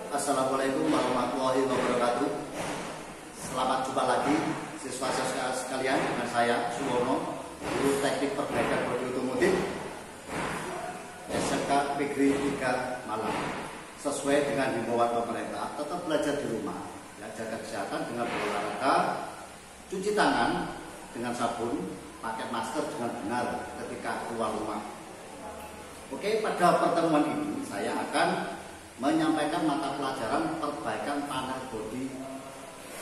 Assalamualaikum warahmatullahi wabarakatuh. Selamat jumpa lagi siswa-siswa sekalian dengan saya Suwono, Guru Teknik Perbaikan Bodi Otomotif SMK Negeri 3 Malang. Sesuai dengan himbauan pemerintah, tetap belajar di rumah, ya, jaga kesehatan dengan berolahraga, cuci tangan dengan sabun, pakai masker dengan benar ketika keluar rumah. Oke, pada pertemuan ini saya akan menyampaikan mata pelajaran perbaikan panel bodi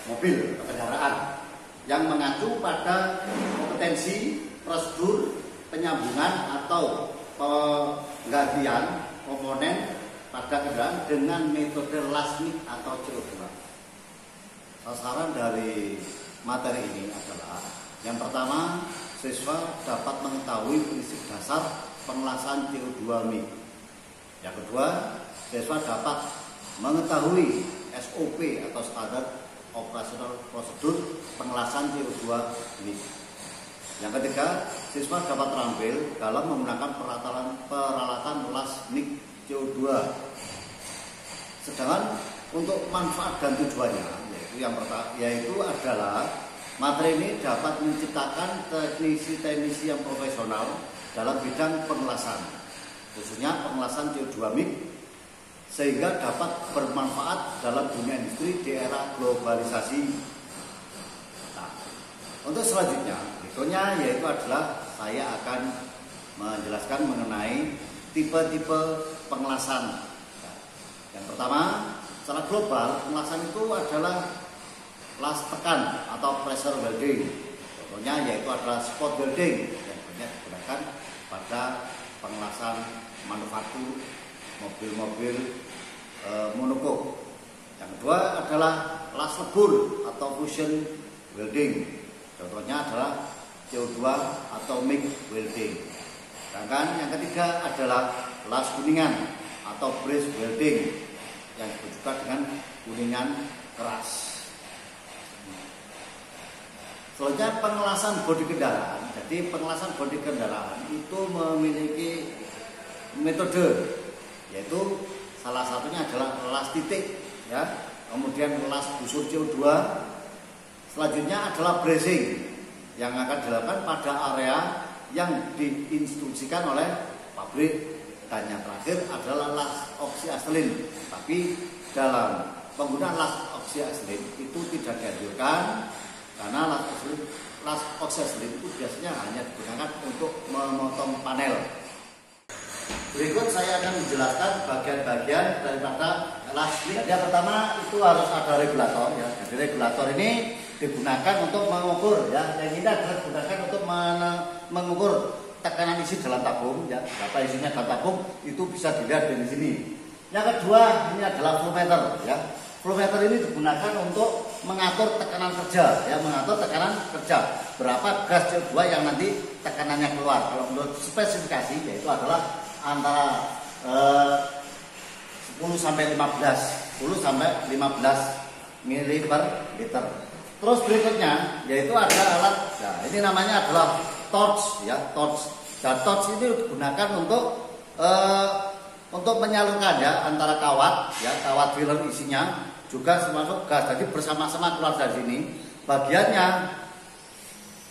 mobil kendaraan yang mengacu pada kompetensi prosedur penyambungan atau penggantian komponen pada kendaraan dengan metode lasmik atau CO2. Sasaran dari materi ini adalah yang pertama, siswa dapat mengetahui prinsip dasar pengelasan CO2 MIG. Yang kedua, siswa dapat mengetahui SOP atau standar operasional prosedur pengelasan CO2 MIG. Yang ketiga, siswa dapat terampil dalam menggunakan peralatan las MIG CO2. Sedangkan untuk manfaat dan tujuannya yaitu adalah materi ini dapat menciptakan teknisi-teknisi yang profesional dalam bidang pengelasan, khususnya pengelasan CO2 MIG, sehingga dapat bermanfaat dalam dunia industri di era globalisasi. Nah, untuk selanjutnya, berikutnya yaitu adalah saya akan menjelaskan mengenai tipe-tipe pengelasan. Yang pertama, secara global pengelasan itu adalah las tekan atau pressure welding. Contohnya yaitu adalah spot welding yang banyak digunakan pada pengelasan manufaktur mobil-mobil monokok. Yang kedua adalah las lebur atau fusion welding. Contohnya adalah CO2 atau MIG welding. Sedangkan yang ketiga adalah las kuningan atau braze welding yang disebut juga dengan kuningan keras. Selanjutnya pengelasan bodi kendaraan. Jadi pengelasan bodi kendaraan itu memiliki metode, yaitu salah satunya adalah las titik, ya. Kemudian las busur CO2. Selanjutnya adalah brazing yang akan dilakukan pada area yang diinstruksikan oleh pabrik, dan yang terakhir adalah las oksiaselin. Tapi dalam penggunaan las oksiaselin itu tidak dianjurkan karena las oksiaselin itu biasanya hanya digunakan untuk memotong panel. Berikut saya akan menjelaskan bagian-bagian daripada las MIG. Yang pertama itu harus ada regulator, ya. Jadi regulator ini digunakan untuk mengukur, ya. Yang ini adalah digunakan untuk mengukur tekanan isi dalam tabung, ya. Berapa isinya dalam tabung itu bisa dilihat dari sini. Yang kedua ini adalah flow meter, ya. Flow meter ini digunakan untuk mengatur tekanan kerja, ya, mengatur tekanan kerja. Berapa gas CO2 yang nanti tekanannya keluar. Kalau menurut spesifikasi yaitu adalah antara 10 sampai 15 mili per liter. Terus berikutnya yaitu ada alat, ya, ini namanya adalah torch, ya, torch. Dan torch ini digunakan untuk menyalurkan, ya, antara kawat, ya, kawat filler isinya juga termasuk gas. Jadi bersama-sama keluar dari sini. Bagiannya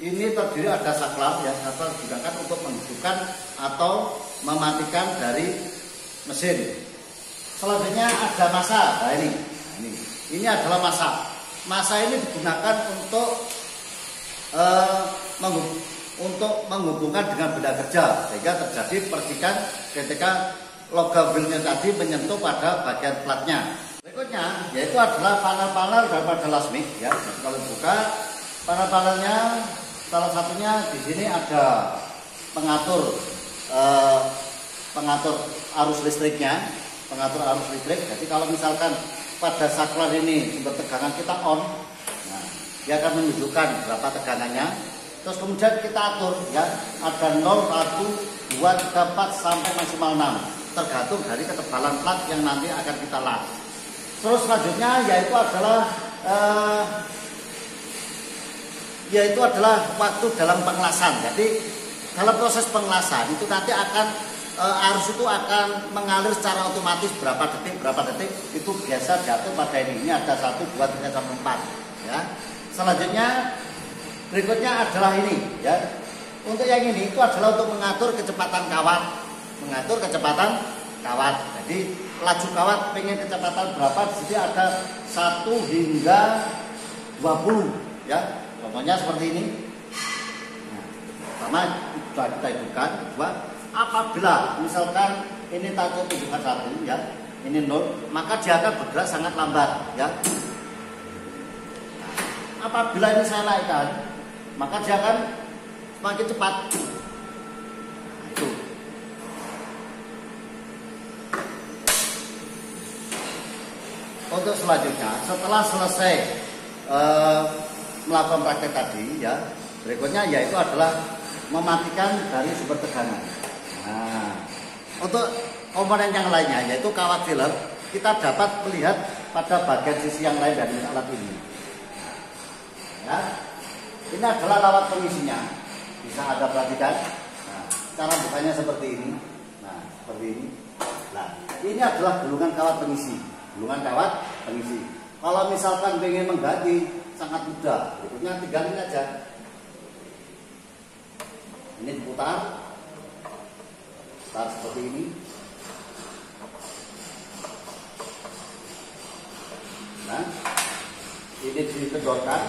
ini terdiri ada saklar, ya, saklar digunakan untuk menghidupkan atau mematikan dari mesin. Selanjutnya ada massa. Nah, ini adalah massa. Massa ini digunakan untuk menghubungkan dengan benda kerja sehingga terjadi percikan ketika logam wheelnya tadi menyentuh pada bagian platnya. Berikutnya yaitu adalah panel-panel daripada las MIG, ya. Kalau buka panel-panelnya, salah satunya di sini ada pengatur arus listriknya, pengatur arus listrik. Jadi kalau misalkan pada saklar ini sumber tegangan kita on, nah, dia akan menunjukkan berapa tegangannya. Terus kemudian kita atur, ya, ada 0, 1, 2, 3, 4 sampai maksimal 6, tergantung dari ketebalan plat yang nanti akan kita las. Terus selanjutnya yaitu adalah waktu dalam pengelasan. Jadi dalam proses pengelasan itu nanti akan arus itu akan mengalir secara otomatis berapa detik itu biasa diatur pada ini ada 1, 2, 3, sampai 4 ya. Selanjutnya berikutnya adalah ini ya. Untuk yang ini itu adalah untuk mengatur kecepatan kawat, jadi laju kawat pengen kecepatan berapa, di sini ada 1 hingga 20 ya, contohnya seperti ini. Pertama sudah kita hidupkan. Kedua, apabila misalkan ini takut tunjukkan 1 ya, ini 0, maka dia akan bergerak sangat lambat ya. Apabila ini saya naikkan, maka dia akan semakin cepat. Nah, itu. Untuk selanjutnya, setelah selesai melakukan praktek tadi ya, berikutnya yaitu adalah mematikan dari sumber tegangan. Nah, untuk komponen yang lainnya yaitu kawat filler, kita dapat melihat pada bagian sisi yang lain dari alat ini. Ya, ini adalah kawat pengisinya, bisa Anda perhatikan. Nah, cara bukanya seperti ini. Nah, seperti ini. Nah, ini adalah gulungan kawat pengisi. Kalau misalkan ingin mengganti sangat mudah, berikutnya tinggal ini aja. Ini diputar seperti ini. Nah, ini dikedorkan,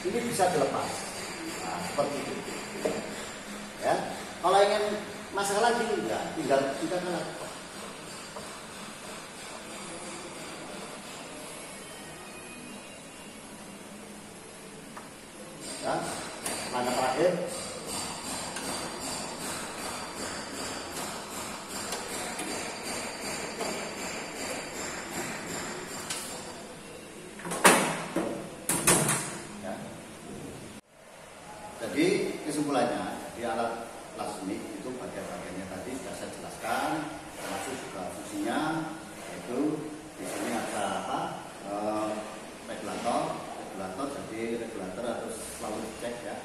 ini bisa dilepas. Nah, seperti itu. Ya, kalau ingin masalah lagi enggak, tinggal ya, langkah terakhir. Ya. Jadi kesimpulannya di alat plasmik itu bagian-bagiannya tadi sudah saya jelaskan, termasuk juga fungsinya, yaitu di sini ada apa? Regulator. Jadi regulator harus selalu dicek ya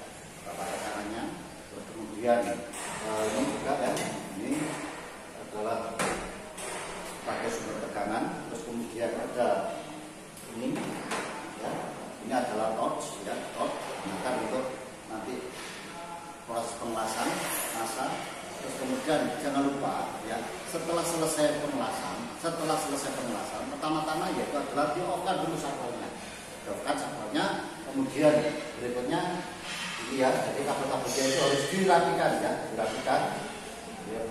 berapa tekanannya. Terus kemudian ini juga ya, ini adalah pakai sumber tekanan. Terus kemudian ada ini ya, ini adalah torch ya, gunakan untuk nanti proses pengelasan massa. Terus kemudian jangan lupa ya, setelah selesai pengelasan pertama-tama yaitu adalah dioffkan dulu sampelnya. Kemudian berikutnya ini ya, jadi kabel-kabelnya itu harus dirapikan ya,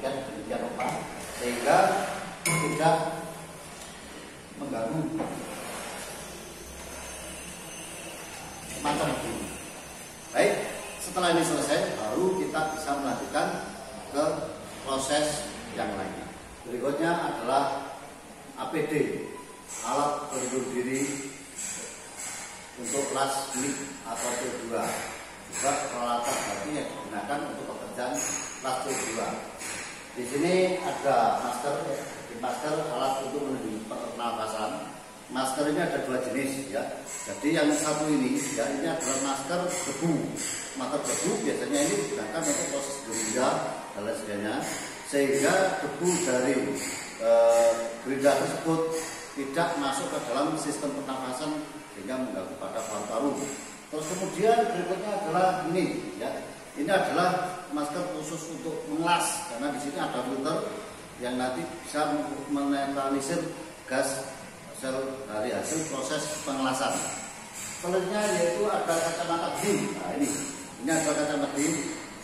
demikian rupa sehingga tidak mengganggu macam ini. Baik, setelah ini selesai baru kita bisa melanjutkan ke proses yang lainnya. Berikutnya adalah APD, alat pelindung diri untuk plasmik atau CO2, juga peralatan baru yang digunakan untuk pekerjaan plas CO2. Di sini ada masker, alat untuk melindungi pernafasan. Masker ini ada 2 jenis ya. Jadi yang satu ini ya, ini adalah masker debu. Masker debu biasanya ini digunakan untuk proses gerinda dan lain sebagainya, sehingga debu dari gerinda tersebut tidak masuk ke dalam sistem pernafasan sehingga mengganggu pada paru-paru. Terus kemudian berikutnya adalah ini ya. Ini adalah masker khusus untuk mengelas, karena di sini ada filter yang nanti bisa menetralisir gas dari hasil proses pengelasan. Selanjutnya yaitu ada kacamata beam. Nah, ini ada kacamata beam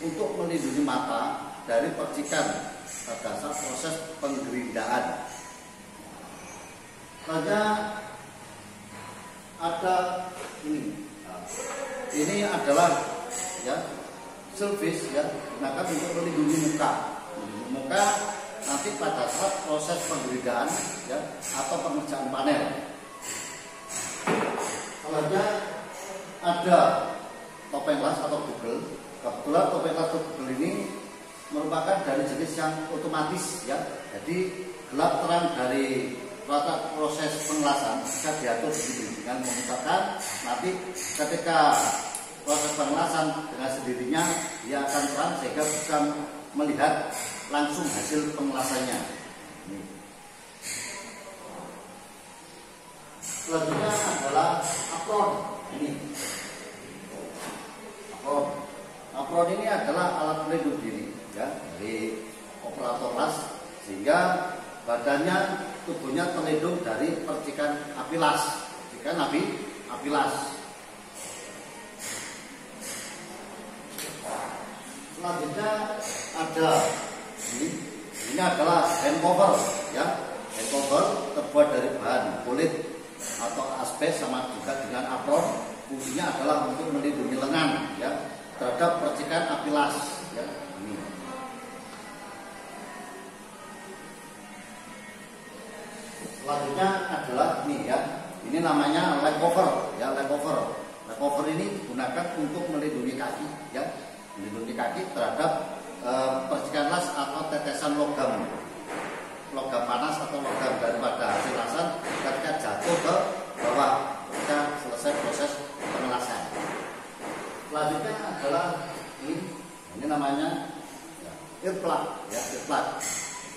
untuk melindungi mata dari percikan pada saat proses penggerindaan. Selanjutnya ada ini. Nah, ini adalah ya service ya, digunakan untuk melindungi muka nanti pada saat proses penggerindahan ya atau pengerjaan panel. Selanjutnya ada topeng las atau bugel. Kebetulan topeng las atau bugel ini merupakan dari jenis yang otomatis ya. Jadi gelap terang dari proses pengelasan bisa diatur sendiri dengan memutarkan. Nanti ketika proses pengelasan dengan sendirinya dia akan terang sehingga bisa melihat langsung hasil pengelasannya. Selanjutnya adalah apron. Ini apron ini adalah alat pelindung diri ya dari operator las, sehingga badannya, tubuhnya terlindung dari percikan api las. Api las. Selanjutnya ada ini adalah hand cover ya. Hand cover terbuat dari bahan kulit atau asbes, sama juga dengan apron. Fungsinya adalah untuk melindungi lengan ya terhadap percikan api las ya. Ini. Selanjutnya adalah ini ya. Ini namanya leg cover ya, leg cover. Leg cover ini digunakan untuk melindungi kaki ya. Melindungi kaki terhadap percikan las atau tetesan logam panas atau logam daripada hasil lasan ketika jatuh ke bawah ketika selesai proses pengelasan. Selanjutnya adalah ini namanya earplug ya, earplug.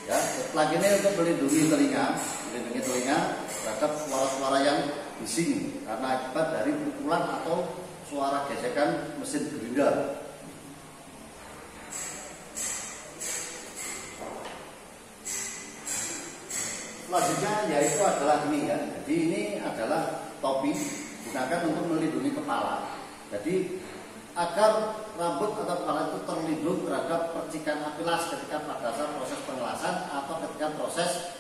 Ya, earplug ini untuk melindungi telinga terhadap suara-suara yang bising karena akibat dari pukulan atau suara gesekan mesin grinder. Selanjutnya yaitu adalah ini ya. Jadi ini adalah topi digunakan untuk melindungi kepala. Jadi agar rambut atau kepala itu terlindung terhadap percikan api las ketika pada saat proses pengelasan atau ketika proses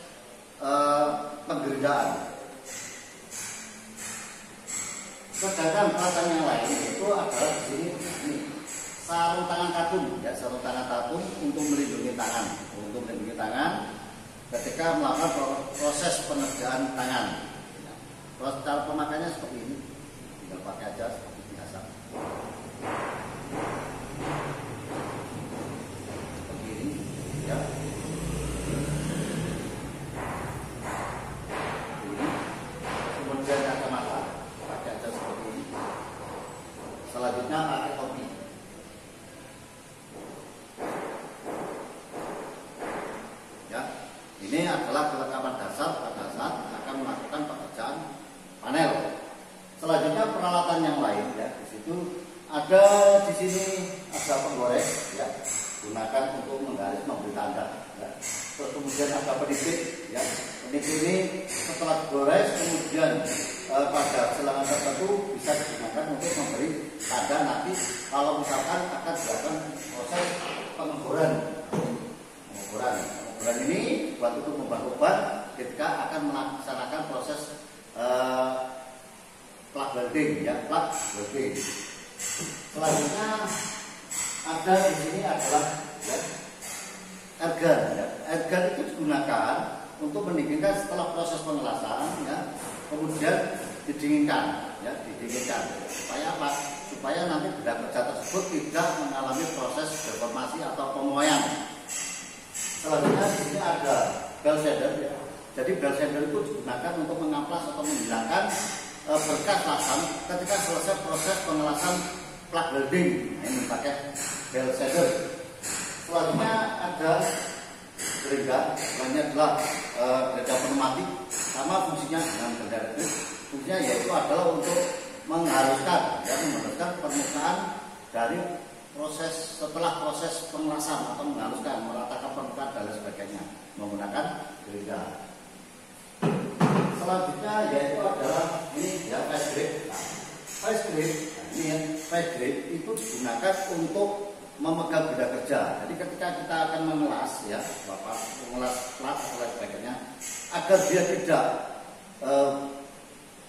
penggeriндaan. Sedangkan peralatan yang lain itu adalah di sini sarung tangan katun ya, sarung tangan katun untuk melindungi tangan ketika melakukan proses pengerjaan tangan. Proses cara pemakaiannya seperti ini, tinggal pakai aja seperti biasa. Seperti ini, ya. Ini. Kemudian kacamata, pakai aja seperti ini. Selanjutnya pakai topi. Ini adalah kelengkapan dasar pada saat akan melakukan pekerjaan panel. Selanjutnya peralatan yang lain ya, di situ ada penggores ya, gunakan untuk menggaris memberi tanda. Ya. Terus kemudian ada penipit ya, penipit ini setelah digores kemudian pada selangan tertentu bisa digunakan untuk memberi tanda nanti kalau misalkan akan dilakukan proses pengeboran. Dan ini buat untuk membantu obat ketika akan melaksanakan proses plug welding ya, plug welding. Selanjutnya ada di sini adalah ya, ergan ya. Ergan itu digunakan untuk mendinginkan setelah proses pengelasan ya, kemudian didinginkan ya, supaya apa? Supaya nanti benda kerja tersebut tidak mengalami proses deformasi atau pemoyang. Selanjutnya di sini ada bell sander ya. Jadi bell sander itu digunakan untuk mengamplas atau menghilangkan berkas lasan ketika selesai proses pengelasan plug welding. Nah, ini pakai bell sander. Selanjutnya ada gerinda, lainnya adalah gerinda pneumatik, sama fungsinya dengan gerinda elektrik. Fungsinya yaitu adalah untuk menghaluskan permukaan dari proses setelah proses pengelasan atau menghaluskan, meratakan permukaan dan lain sebagainya menggunakan gerinda. Selanjutnya yaitu adalah ini ya, face grip. Face grip, ini ya, face grip itu digunakan untuk memegang benda kerja. Jadi ketika kita akan mengelas ya, Bapak mengelas plat atau lain sebagainya, agar dia tidak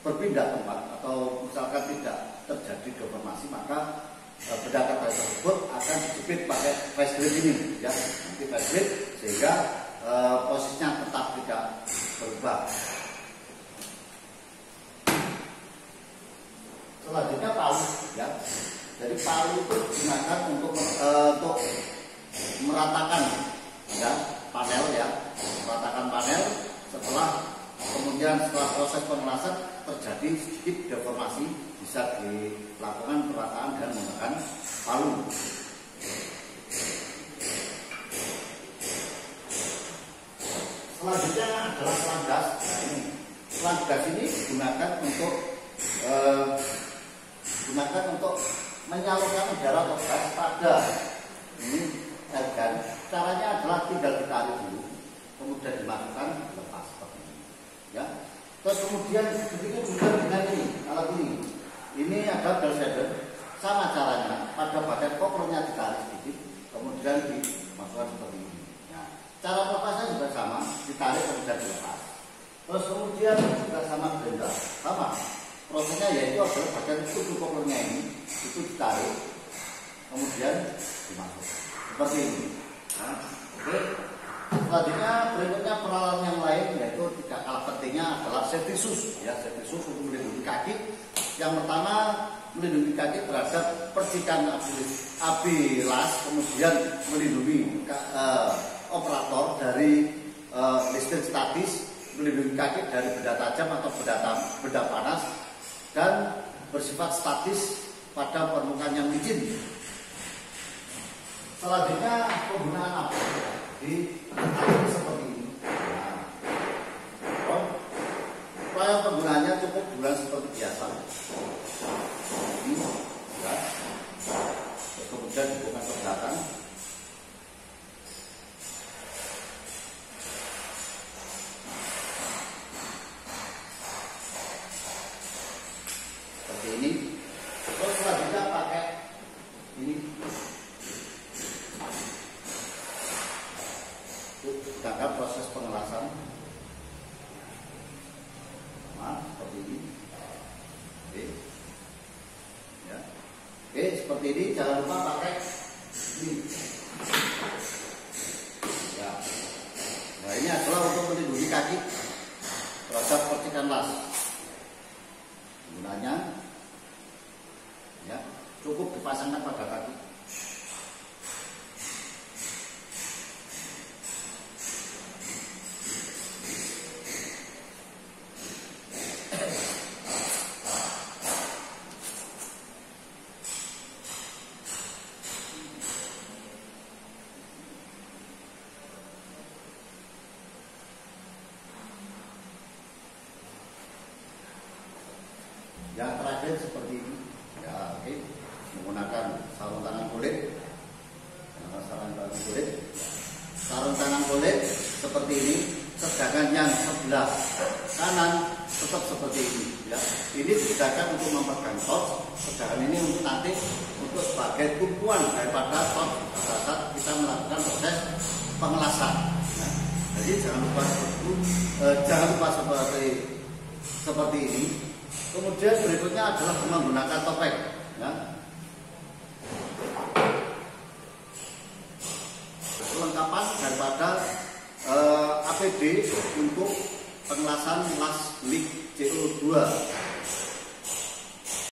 berpindah tempat atau misalkan tidak terjadi deformasi, maka benda kerja tersebut akan dijepit pakai face grip ini ya, nanti face grip sehingga posisinya tetap tidak berubah. Selanjutnya palu ya. Jadi palu itu digunakan untuk meratakan ya panel ya, meratakan panel kemudian setelah proses pengelasan terjadi sedikit deformasi, bisa dilakukan perataan dan menggunakan palu. Selanjutnya adalah selang gas. Nah, ini selang gas ini digunakan untuk menyalurkan udara atau gas pada ini organ. Caranya adalah tinggal ditarik dulu, kemudian dimasukkan, lepas seperti ini. Ya. Terus kemudian begitu juga dengan ini alat ini. Ini ada bell sander. Sama caranya, pada bagian kopernya ditarik sedikit, kemudian dimasukkan seperti ini. Nah, cara melepasnya juga sama, ditarik kemudian dilepas. Terus kemudian juga sama blender, sama. Prosesnya yaitu adalah bagian tubuh kopernya ini, itu ditarik, kemudian dimasukkan seperti ini. Nah, oke. Selanjutnya berikutnya peralatan yang lain yaitu tidak kalah pentingnya adalah safety shoes. Ya, safety shoes untuk melindungi kaki. Yang pertama melindungi kaki terhadap percikan api las, kemudian melindungi operator dari listrik statis, melindungi kaki dari benda tajam atau benda panas, dan bersifat statis pada permukaan yang licin. Selanjutnya penggunaan api di seperti ini. Nah, penggunaannya cukup bulan seperti biasa. Ini, ya. Kemudian dibuka ke belakang. Seperti ini. Terus selanjutnya pakai ini. Gagal proses pengelasan. Nah, seperti ini. Oke. Ya. Oke, seperti ini. Jangan lupa pakai ini. Ya. Nah, ini adalah untuk melindungi kaki terhadap percikan las. Gunanya, ya, cukup dipasangkan pada kaki. Yang terakhir seperti ini, ya, oke. Menggunakan sarung tangan kulit, sarung tangan kulit seperti ini. Sedangkan yang sebelah kanan tetap seperti ini. Ya, ini digunakan untuk memegang torch, sedangkan ini untuk nanti untuk sebagai tumpuan daripada torch pada saat kita melakukan proses pengelasan. Ya, jadi jangan lupa seperti ini. Kemudian berikutnya adalah menggunakan topeng. Ya. Kelengkapan daripada APD untuk pengelasan las leak CO2.